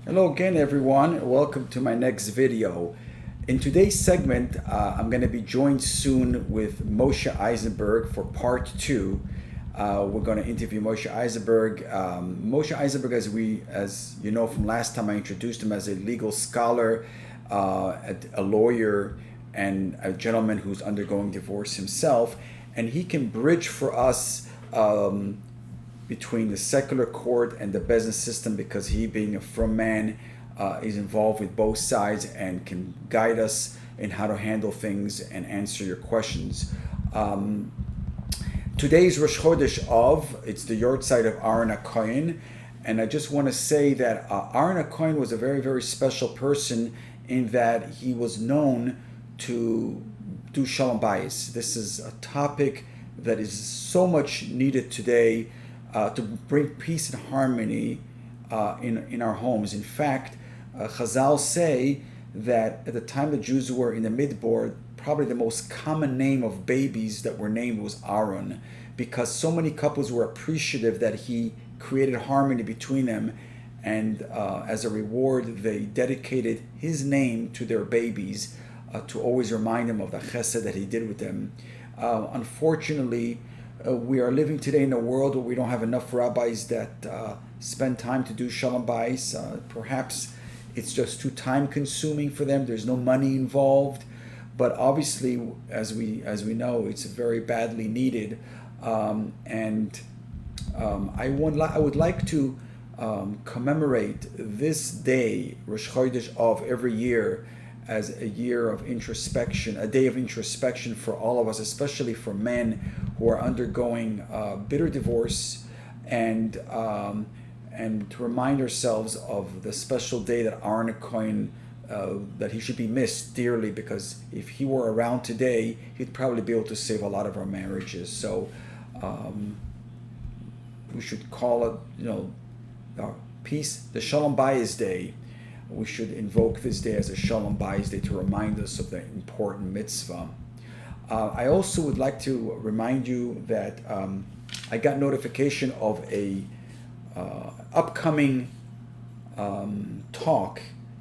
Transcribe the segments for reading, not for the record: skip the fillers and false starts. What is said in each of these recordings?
Hello again, everyone. Welcome to my next video. In today's segment, I'm going to be joined soon with Moshe Isenberg for part two. We're going to interview Moshe Isenberg. Moshe Isenberg, as you know from last time, I introduced him as a legal scholar, a lawyer, and a gentleman who's undergoing divorce himself, and he can bridge for us between the secular court and the business system, because he, being a frum man, is involved with both sides and can guide us in how to handle things and answer your questions. Today's Rosh Chodesh Av, it's the yahrzeit of Aaron HaKohen, and I just want to say that Aaron HaKohen was a very, very special person in that he was known to do Shalom Bayis. This is a topic that is so much needed today, to bring peace and harmony in our homes. In fact, Chazal say that at the time the Jews were in the Midbar, probably the most common name of babies that were named was Aaron, because so many couples were appreciative that he created harmony between them, and as a reward they dedicated his name to their babies, to always remind them of the chesed that he did with them. Unfortunately, we are living today in a world where we don't have enough rabbis that spend time to do Shalom Bayis. Perhaps it's just too time consuming for them. There's no money involved, but obviously, as we know, it's very badly needed. I would like to commemorate this day, Rosh Chodesh of every year, as a year of introspection, a day of introspection for all of us, especially for men who are undergoing bitter divorce, and to remind ourselves of the special day that Aaron HaKohen, that he should be missed dearly, because if he were around today, he'd probably be able to save a lot of our marriages. So we should call it, peace, the Shalom Bayis Day. We should invoke this day as a Shalom Bayis Day to remind us of the important mitzvah. I also would like to remind you that I got notification of a upcoming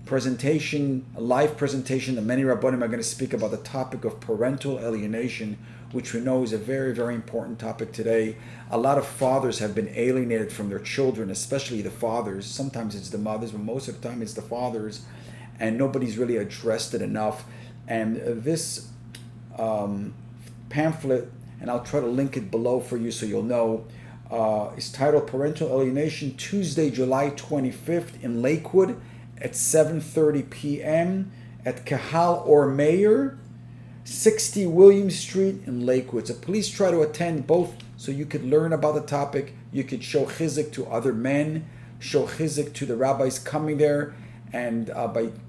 presentation, a live presentation that many Rabbanim are going to speak about the topic of parental alienation, which we know is a very, very important topic today. A lot of fathers have been alienated from their children, especially the fathers. Sometimes it's the mothers, but most of the time it's the fathers, and nobody's really addressed it enough. And this pamphlet, and I'll try to link it below for you so you'll know, is titled Parental Alienation, Tuesday, July 25th in Lakewood at 7:30 p.m. at Kahal or Mayor, 60 William Street in Lakewood. So please try to attend both, so you could learn about the topic, you could show chizuk to other men, show chizuk to the rabbis coming there, and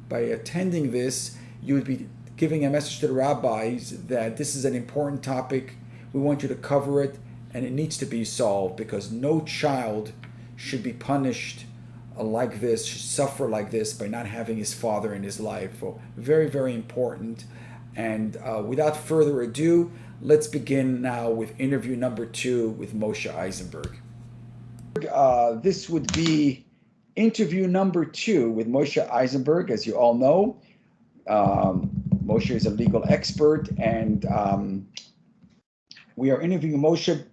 by attending this, you would be giving a message to the rabbis that this is an important topic, we want you to cover it, and it needs to be solved, because no child should be punished like this, should suffer like this by not having his father in his life. So very, very important. And without further ado, let's begin now with interview number 2 with Moshe Isenberg. This would be interview number 2 with Moshe Isenberg. As you all know, Moshe is a legal expert, and we are interviewing Moshe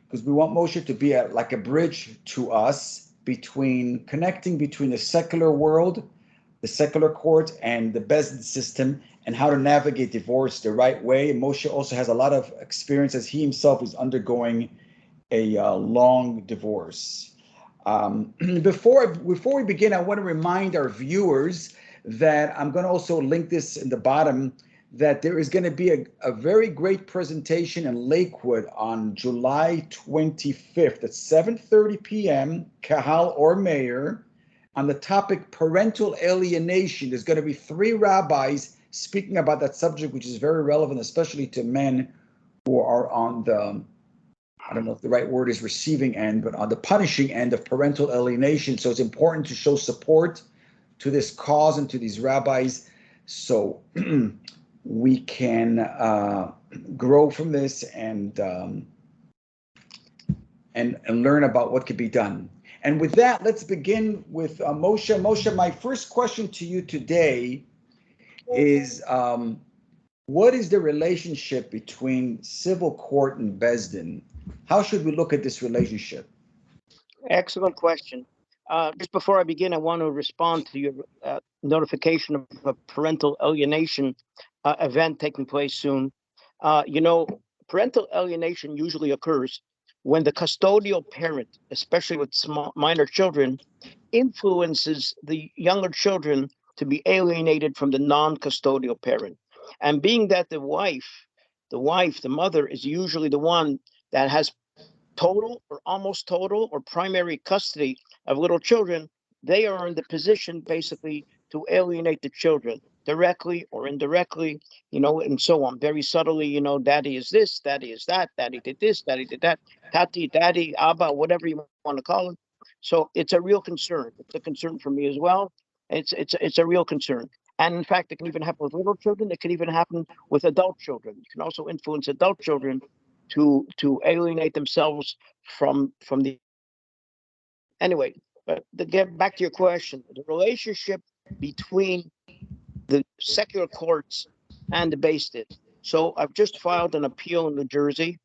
because we want Moshe to be like a bridge to us, connecting between the secular world, the secular court, and the Bais Din system, and how to navigate divorce the right way. Moshe also has a lot of experience, as he himself is undergoing a long divorce. Before we begin, I want to remind our viewers that I'm going to also link this in the bottom, that there is going to be a very great presentation in Lakewood on July 25th at 7:30 p.m., Kahal or Mayor, on the topic parental alienation. There's going to be 3 rabbis speaking about that subject, which is very relevant, especially to men who are on the, I don't know if the right word is receiving end, but on the punishing end of parental alienation. So it's important to show support to this cause and to these rabbis, so we can grow from this and learn about what could be done. And with that, let's begin with Moshe. Moshe, my first question to you today is what is the relationship between civil court and Bais Din? How should we look at this relationship? Excellent question. Just before I begin, I want to respond to your notification of a parental alienation event taking place soon. Parental alienation usually occurs when the custodial parent, especially with minor children, influences the younger children to be alienated from the non-custodial parent. And being that the mother is usually the one that has total or almost total or primary custody of little children, they are in the position basically to alienate the children directly or indirectly, and so on, very subtly. Daddy is this, daddy is that, daddy did this, daddy did that, tati, daddy, abba, whatever you want to call it. So it's a real concern. It's a concern for me as well. It's a real concern. And in fact, it can even happen with little children. It can even happen with adult children. You can also influence adult children to alienate themselves from the. Anyway, but to get back to your question, the relationship between the secular courts and the Bais Din. So I've just filed an appeal in New Jersey,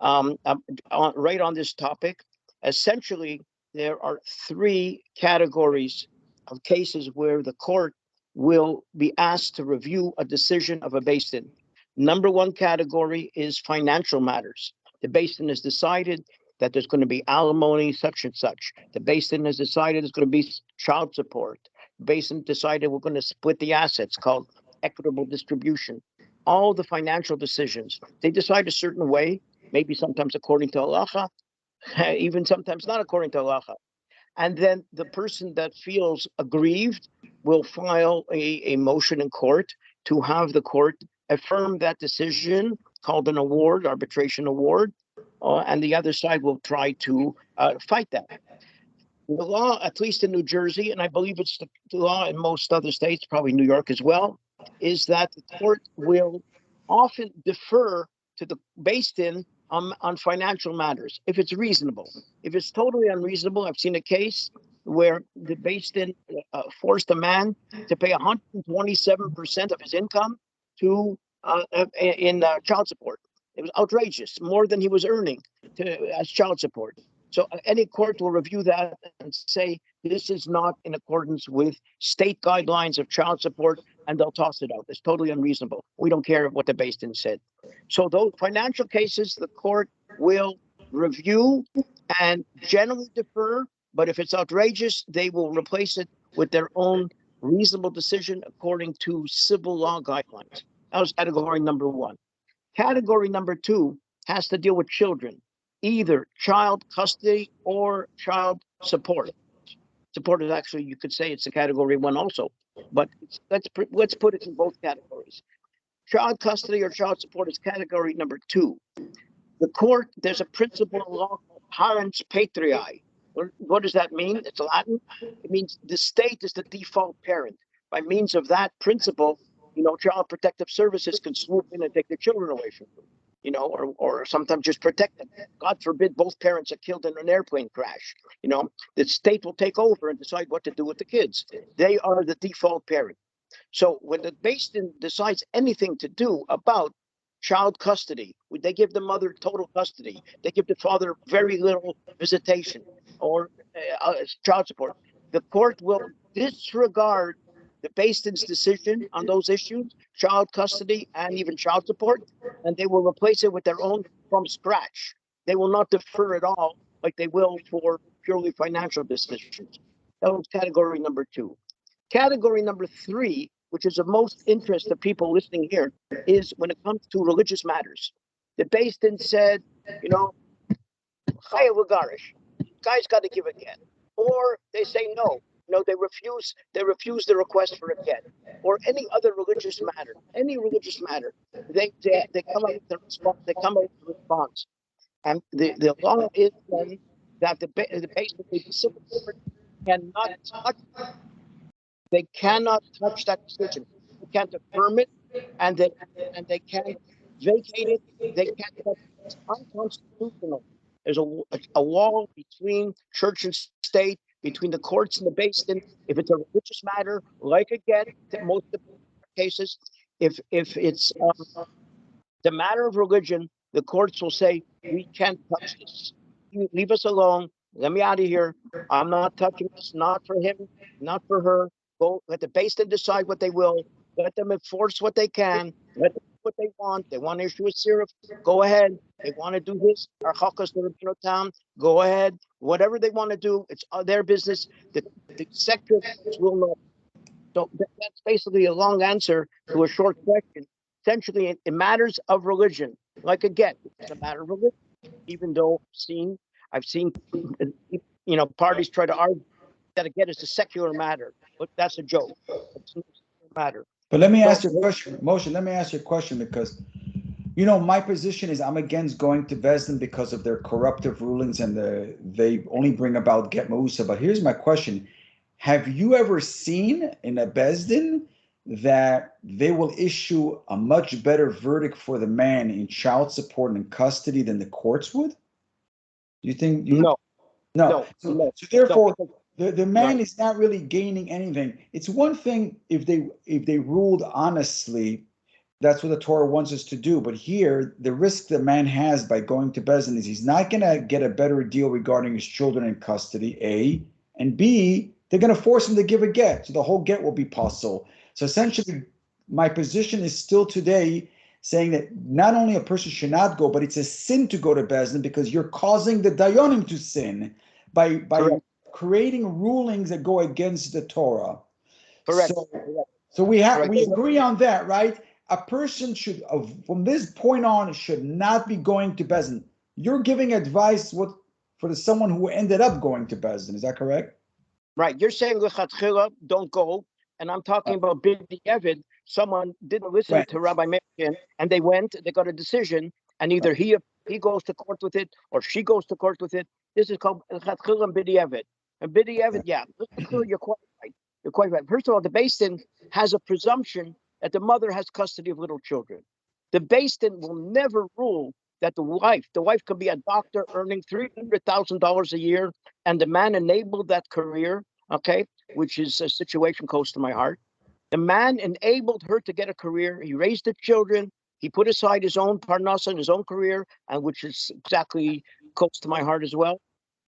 right on this topic. Essentially, there are three categories of cases where the court will be asked to review a decision of a Bais Din. Number one category is financial matters. The Bais Din has decided that there's going to be alimony, such and such. The Bais Din has decided there's going to be child support. The Bais Din decided we're going to split the assets, called equitable distribution. All the financial decisions, they decide a certain way, maybe sometimes according to halacha, even sometimes not according to halacha. And then the person that feels aggrieved will file a motion in court to have the court affirm that decision, called an award, arbitration award, and the other side will try to fight that. The law, at least in New Jersey, and I believe it's the law in most other states, probably New York as well, is that the court will often defer to the Bais Din on financial matters if it's reasonable. If it's totally unreasonable, I've seen a case where the Bais Din forced a man to pay 127% of his income in child support. It was outrageous, more than he was earning as child support. So any court will review that and say this is not in accordance with state guidelines of child support, and they'll toss it out. It's totally unreasonable. We don't care what the Bais Din said. So those financial cases, the court will review and generally defer, but if it's outrageous, they will replace it with their own reasonable decision according to civil law guidelines. That was category number one. Category number two has to deal with children, either child custody or child support. Support is actually, you could say it's a category one also, but let's put it in both categories. Child custody or child support is category number two. The court, there's a principle in law called parens patriae. What does that mean? It's Latin. It means the state is the default parent. By means of that principle, Child Protective Services can swoop in and take the children away from them, or sometimes just protect them. God forbid both parents are killed in an airplane crash. The state will take over and decide what to do with the kids. They are the default parent. So when the Bais Din decides anything to do about child custody, they give the mother total custody. They give the father very little visitation or child support. The court will disregard the Bais Din's decision on those issues, child custody and even child support, and they will replace it with their own from scratch. They will not defer at all like they will for purely financial decisions. That was category number two. Category number three, which is of most interest to people listening here, is when it comes to religious matters. The Bais Din said, Chaya Lagarish, guy's got to give a get. Or they say no. They refuse the request for a get. Or any other religious matter. Any religious matter. They come up with a response. They come up with a response. And the law is then that the Bais Din, the civil court cannot touch. They cannot touch that decision. They can't affirm it, and they can't vacate it. They can't touch it. It's unconstitutional There's a wall between church and state, between the courts and the Bais Din. If it's a religious matter, like again, most of the cases, if it's the matter of religion, the courts will say, we can't touch this. You leave us alone. Let me out of here. I'm not touching this, not for him, not for her. Go let the Bais Din decide what they will. Let them enforce what they can. Let them do what they want. They want to issue a serif. Go ahead. They want to do this. Our chakas to town. Go ahead. Whatever they want to do, it's their business. The secular courts will know. So that's basically a long answer to a short question. Essentially, in matters of religion, like again, it's a matter of religion. Even though I've seen, parties try to argue that again it's a secular matter, but that's a joke. It's not a secular matter. But let me So, ask you a question, Moshe. Let me ask you a question because, my position is I'm against going to Bais Din because of their corruptive rulings and they only bring about get mausa. But here's my question: have you ever seen in a Bais Din that they will issue a much better verdict for the man in child support and custody than the courts would? Do you think? no, No. no, no, So therefore, because, the man right. is not really gaining anything. It's one thing if they ruled honestly, that's what the Torah wants us to do. But here, the risk the man has by going to Bais Din is he's not going to get a better deal regarding his children in custody, A, and B, they're going to force him to give a get. So the whole get will be possible. So essentially, my position is still today saying that not only a person should not go, but it's a sin to go to Bais Din because you're causing the dayanim to sin by Correct. creating rulings that go against the Torah. Correct. So we Correct. agree on that, right? A person should, from this point on, should not be going to Bais Din. You're giving advice for someone who ended up going to Bais Din. Is that correct? Right. You're saying lechatchila, don't go, and I'm talking about bidi evid. Someone didn't listen Right. to Rabbi Meir, and they went. They got a decision, and either he goes to court with it or she goes to court with it. This is called lechatchila and bidi evid. And bidi evid, yeah, you're quite right. You're quite right. First of all, the Bais Din has a presumption that the mother has custody of little children. The Bais Din will never rule that the wife could be a doctor earning $300,000 a year, and the man enabled that career. Okay, which is a situation close to my heart. The man enabled her to get a career. He raised the children. He put aside his own parnasa and his own career, and which is exactly close to my heart as well.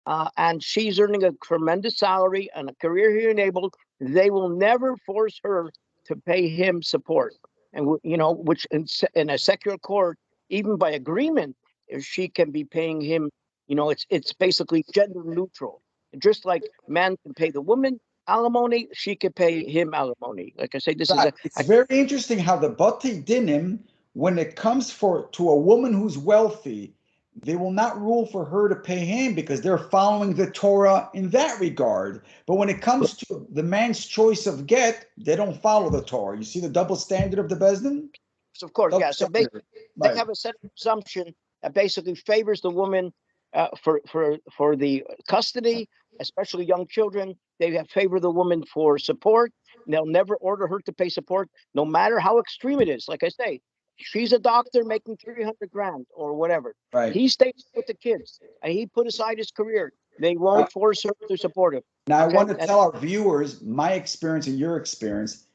And she's earning a tremendous salary and a career he enabled. They will never force her to pay him support. And which in a secular court, even by agreement, she can be paying him. It's basically gender neutral. Just like man can pay the woman alimony, she could pay him alimony. Like I say, this is It's very interesting how the Bati Dinim, when it comes to a woman who's wealthy, they will not rule for her to pay him because they're following the Torah in that regard. But when it comes to the man's choice of get, they don't follow the Torah. You see the double standard of the Bais Din? of course, Double yeah. So they Right. have a set of presumption that basically favors the woman for the custody, especially young children. They have favor the woman for support. They'll never order her to pay support, no matter how extreme it is. Like I say, she's a doctor making 300 grand or whatever. Right. He stays with the kids and he put aside his career. They won't force her to support him. Now, I Okay. want to tell our viewers my experience and your experience.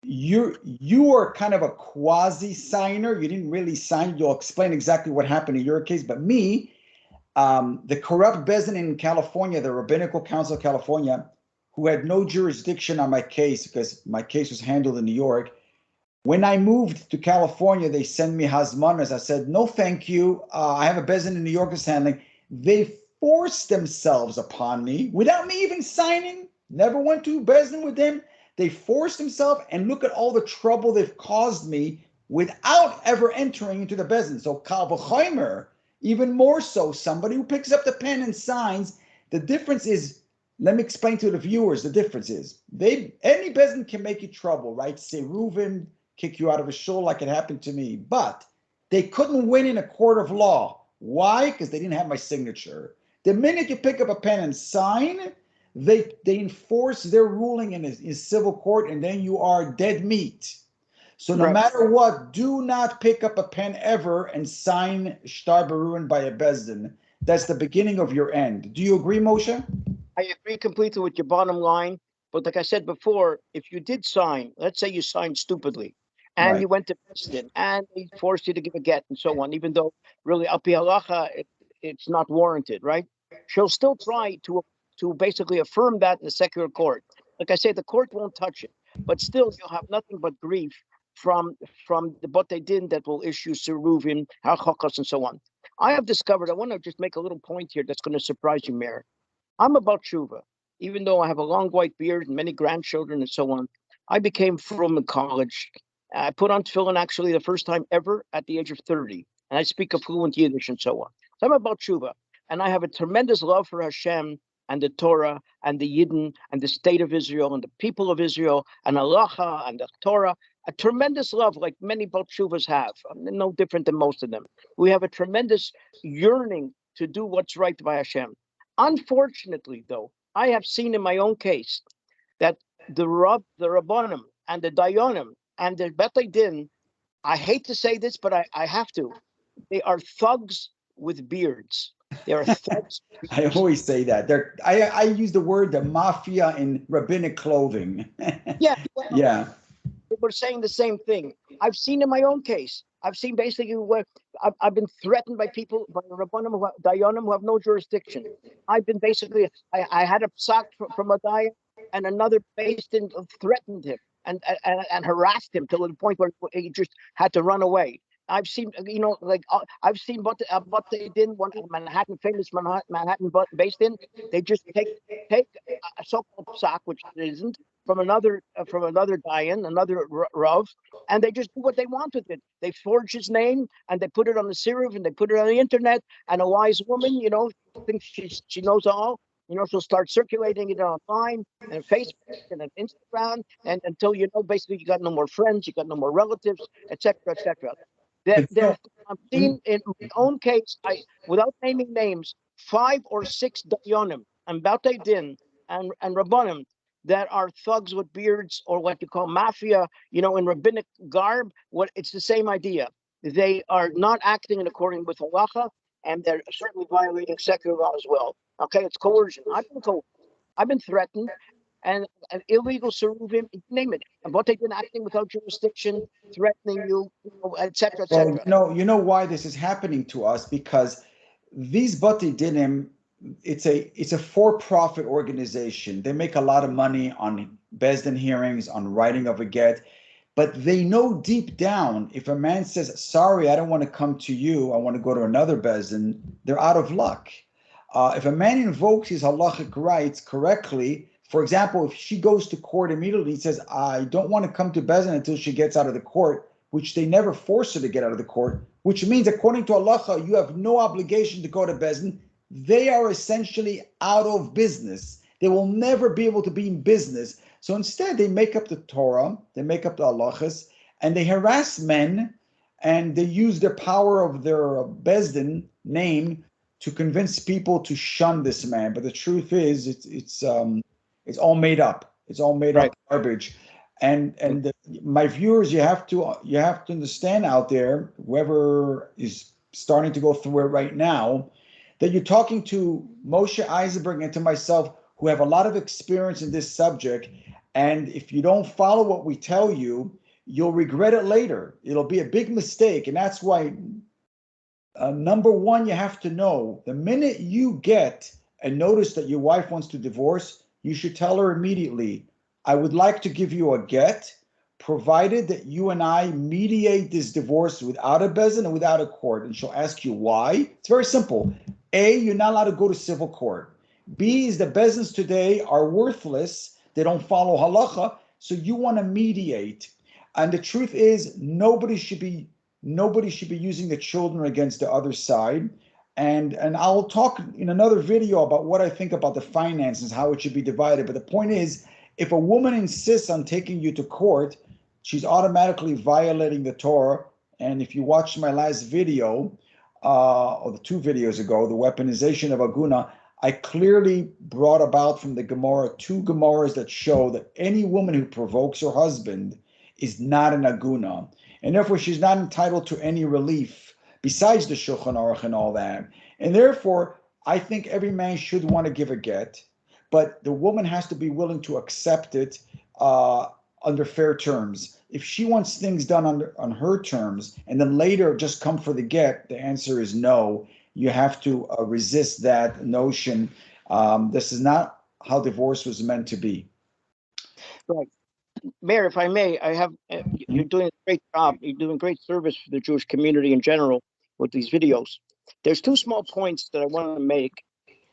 You are kind of a quasi signer. You didn't really sign. You'll explain exactly what happened in your case. But me, the corrupt Bais Din in California, the Rabbinical Council of California, who had no jurisdiction on my case because my case was handled in New York. When I moved to California, they sent me hazmanas. I said, no, thank you. I have a Bais Din in New York is handling. They forced themselves upon me without me even signing. Never went to Bais Din with them. They forced themselves, and look at all the trouble they've caused me without ever entering into the Bais Din. So Kal v'chomer, even more so, somebody who picks up the pen and signs. The difference is, let me explain to the viewers the difference is. Any Bais Din can make you trouble, right? Say Reuven, kick you out of a shul like it happened to me. But they couldn't win in a court of law. Why? Because they didn't have my signature. The minute you pick up a pen and sign, they enforce their ruling in civil court, and then you are dead meat. So no matter what, do not pick up a pen ever and sign shtar beruin by a Bais Din. that's the beginning of your end. Do you agree, Moshe? I agree completely with your bottom line. But like I said before, if you did sign, let's say you signed stupidly, and Right. you went to Bais Din, and they forced you to give a get and so on, even though really al pi halacha it's not warranted, right? She'll still try to basically affirm that in the secular court. Like I say, the court won't touch it, but still you'll have nothing but grief from the Bais Din that will issue siruvim, hachokos, and so on. I have discovered. I want to just make a little point here that's going to surprise you, Mayor. I'm about tshuva. Even though I have a long white beard and many grandchildren and so on, I became frum in college. I put on tefillin actually the first time ever at the age of 30, and I speak a fluent Yiddish and so on. So I'm about tshuva, and I have a tremendous love for Hashem and the Torah and the Yidden and the state of Israel and the people of Israel and halacha and the Torah. A tremendous love, like many Baal Tshuvas have. I'm no different than most of them. We have a tremendous yearning to do what's right by Hashem. Unfortunately, though, I have seen in my own case that the Rabbanim, and the Dayanim, and the Bais Din, I hate to say this, but I have to, they are thugs with beards. They are thugs. I always say that. I use the word the mafia in rabbinic clothing. Yeah, well, Yeah. we're saying the same thing. I've seen in my own case. I've seen basically where I've been threatened by people, by Rabbanim, Dayanim, who have no jurisdiction. I've been basically, I had a psak from a Dayan, and another Bais Din threatened him and harassed him to the point where he just had to run away. I've seen, like I've seen what they did one Manhattan, famous Manhattan Bais Din. They just take a so-called psak, which it isn't, from another Dayan, another Rav, and they just do what they want with it. They forge his name and they put it on the siruv and they put it on the internet. And a wise woman, thinks she knows all. She'll start circulating it online and Facebook and on Instagram, and until basically you got no more friends, you got no more relatives, etc., etc. I've seen in my own case, without naming names, 5 or 6 dayanim and Bais Din and Rabbanim that are thugs with beards, or what you call mafia, in rabbinic garb. It's the same idea. They are not acting in accordance with halacha, and they're certainly violating secular law as well. Okay, it's coercion. I've been threatened, and an illegal siruvim, name it. And what they've been acting without jurisdiction, threatening you, etc., etc. Well, you know why this is happening to us? Because these Bais Dinim, it's a for-profit organization. They make a lot of money on Bais Din hearings, on writing of a get, but they know deep down, if a man says, sorry, I don't want to come to you, I want to go to another Bais Din, they're out of luck. If a man invokes his halachic rights correctly, for example, if she goes to court immediately and says, I don't want to come to Bais Din until she gets out of the court, which they never force her to get out of the court, which means according to halacha, you have no obligation to go to Bais Din. They are essentially out of business. They will never be able to be in business. So instead, they make up the Torah, they make up the halachas, and they harass men, and they use their power of their Bais Din name to convince people to shun this man. But the truth is, it's all made up. It's all made up garbage. And my viewers, you have to understand out there, whoever is starting to go through it right now, that you're talking to Moshe Isenberg and to myself, who have a lot of experience in this subject. And if you don't follow what we tell you, you'll regret it later. It'll be a big mistake. And that's why, number one, you have to know, the minute you get and notice that your wife wants to divorce, you should tell her immediately, I would like to give you a get, provided that you and I mediate this divorce without a Bais Din and without a court. And she'll ask you why. It's very simple. A, you're not allowed to go to civil court. B, is the Bais Dins today are worthless. They don't follow halacha. So you want to mediate. And the truth is, nobody should be using the children against the other side. And I'll talk in another video about what I think about the finances, how it should be divided. But the point is, if a woman insists on taking you to court, she's automatically violating the Torah. And if you watched my last video, or the 2 videos ago, the weaponization of aguna, I clearly brought about from the Gemara 2 Gemaras that show that any woman who provokes her husband is not an aguna. And therefore, she's not entitled to any relief besides the Shulchan Aruch and all that. And therefore, I think every man should want to give a get, but the woman has to be willing to accept it under fair terms. If she wants things done on her terms and then later just come for the get, the answer is no. You have to resist that notion. This is not how divorce was meant to be. Right. Mayor, if I may, you're doing a great job. You're doing great service for the Jewish community in general with these videos. There's two small points that I want to make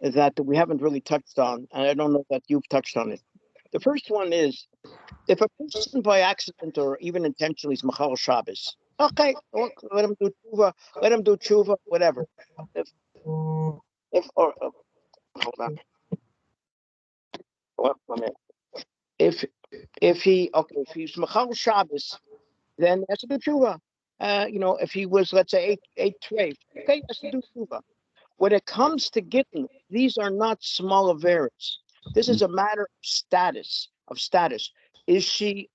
that we haven't really touched on, and I don't know that you've touched on it. The first one is, if a person by accident or even intentionally is Machal Shabbos, okay, let him do tshuva, whatever. If or hold on, one minute. If if he's Machal Shabbos, then that's a do tshuva. If he was, let's say, eight treif, okay, that's to do tshuva. When it comes to gittin, these are not small affairs. This is a matter of status. Is she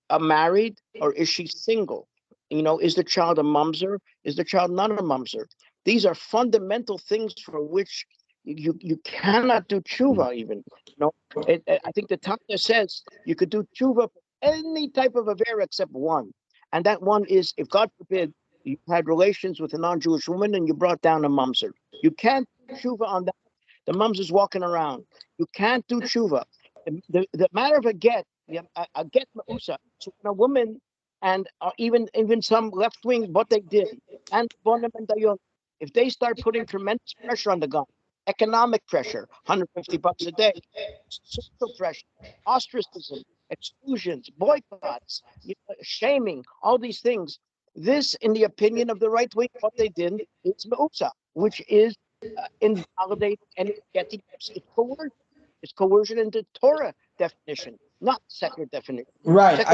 a married or is she single? Is the child a mamzer? Is the child not a mamzer? These are fundamental things for which you cannot do tshuva even. I think the Tanya says you could do tshuva for any type of affair except one. And that one is, if God forbid, you had relations with a non-Jewish woman and you brought down a mamzer. You can't do tshuva on that. The mamzer's walking around. You can't do tshuva. The matter of a get ma'usa. So when a woman and even some left wing, what they did, and Bonim and Dayon, if they start putting tremendous pressure on the guy, economic pressure, $150 a day, social pressure, ostracism, exclusions, boycotts, shaming, all these things. This, in the opinion of the right wing, what they did is meusa, which is invalidating any getting. It's coercion. It's coercion in the Torah definition, not secular definition. Right.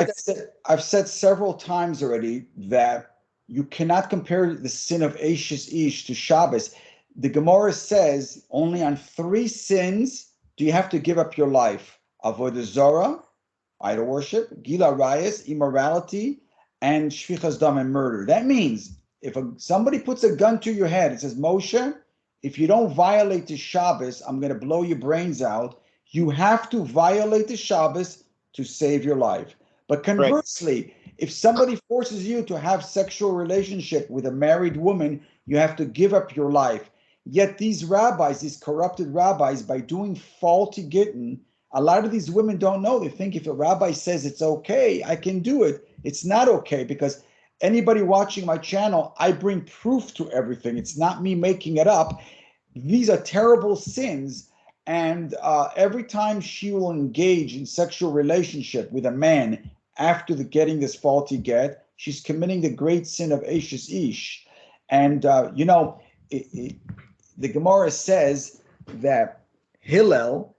I've said several times already that you cannot compare the sin of Ashes Ish to Shabbos. The Gemara says only on 3 sins do you have to give up your life: avodah zarah, idol worship; gila rayas, immorality; and shvichas dam, and murder. That means if somebody puts a gun to your head and says, Moshe, if you don't violate the Shabbos, I'm going to blow your brains out. You have to violate the Shabbos to save your life. But conversely, right, if somebody forces you to have sexual relationship with a married woman, you have to give up your life. Yet these rabbis, these corrupted rabbis, by doing faulty gittin, a lot of these women don't know. They think if a rabbi says it's okay, I can do it. It's not okay, because anybody watching my channel, I bring proof to everything. It's not me making it up. These are terrible sins. And every time she will engage in sexual relationship with a man after getting this faulty get, she's committing the great sin of Ashes Ish. And, the Gemara says that Hillel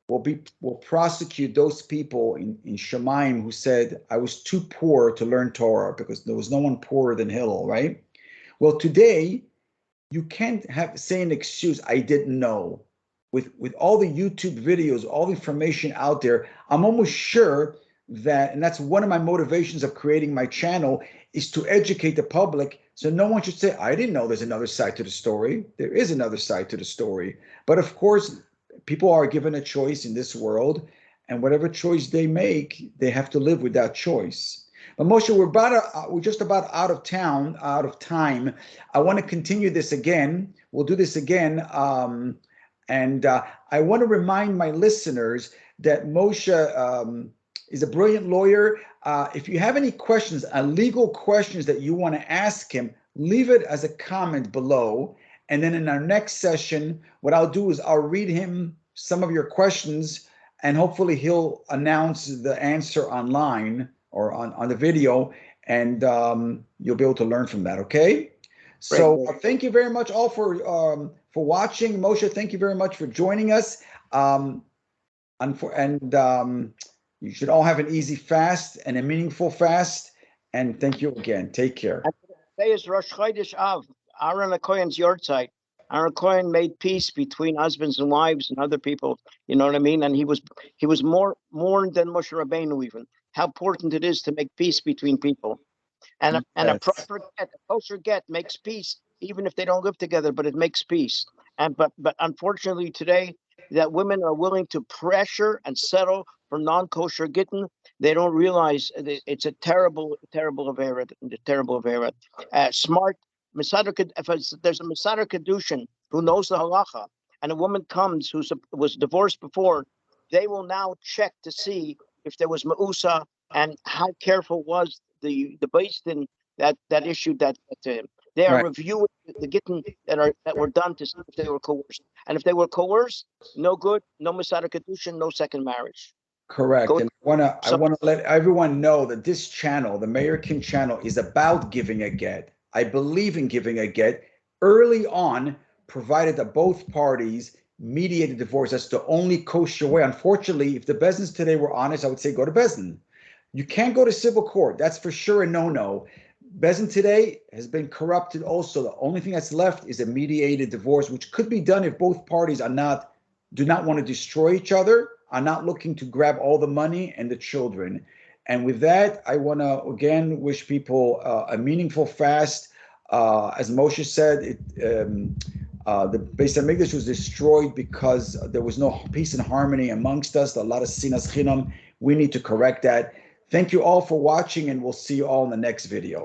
will prosecute those people in Shemaim who said, I was too poor to learn Torah, because there was no one poorer than Hillel, right? Well, today, you can't say an excuse, I didn't know. With all the YouTube videos, all the information out there, I'm almost sure that, and that's one of my motivations of creating my channel, is to educate the public, so no one should say, I didn't know there's another side to the story. There is another side to the story. But of course, people are given a choice in this world, and whatever choice they make, they have to live with that choice. But Moshe, we're just about out of time. I want to continue this again. We'll do this again. And I want to remind my listeners that Moshe is a brilliant lawyer. If you have any questions, legal questions that you want to ask him, leave it as a comment below. And then in our next session, what I'll do is I'll read him some of your questions, and hopefully he'll announce the answer online or on the video, and you'll be able to learn from that, okay? So thank you very much all for watching. Moshe, thank you very much for joining us. You should all have an easy fast and a meaningful fast. And thank you again. Take care. Today is Rosh Chodesh Av, Aaron Cohen's yahrzeit. Aaron Cohen made peace between husbands and wives and other people. You know what I mean? And he was more than Moshe Rabbeinu even. How important it is to make peace between people. And a proper get, a kosher get makes peace even if they don't live together, but it makes peace. But unfortunately today, that women are willing to pressure and settle for non-kosher gittin. They don't realize it's a terrible, terrible avera, terrible avera. Smart Masader, there's a Masader Kedushin who knows the halacha, and a woman comes who was divorced before, they will now check to see if there was ma'usa and how careful was the Bais Din that issued that to him. They are Right. reviewing the gittin that were done to see if they were coerced, and if they were coerced, no good, no Masader Kedushin, no second marriage. Correct. Go And I some. wanna let everyone know that this channel, the Mayor King channel, is about giving a get. I believe in giving a get early on, provided that both parties mediate a divorce. That's the only kosher way. Unfortunately, if the Bais Dins today were honest, I would say go to Bais Din. You can't go to civil court. That's for sure a no-no. Bais Din today has been corrupted also. The only thing that's left is a mediated divorce, which could be done if both parties do not want to destroy each other, are not looking to grab all the money and the children. And with that, I want to again wish people a meaningful fast. As Moshe said, the Beis Hamikdash was destroyed because there was no peace and harmony amongst us. A lot of sinas chinam. We need to correct that. Thank you all for watching, and we'll see you all in the next video.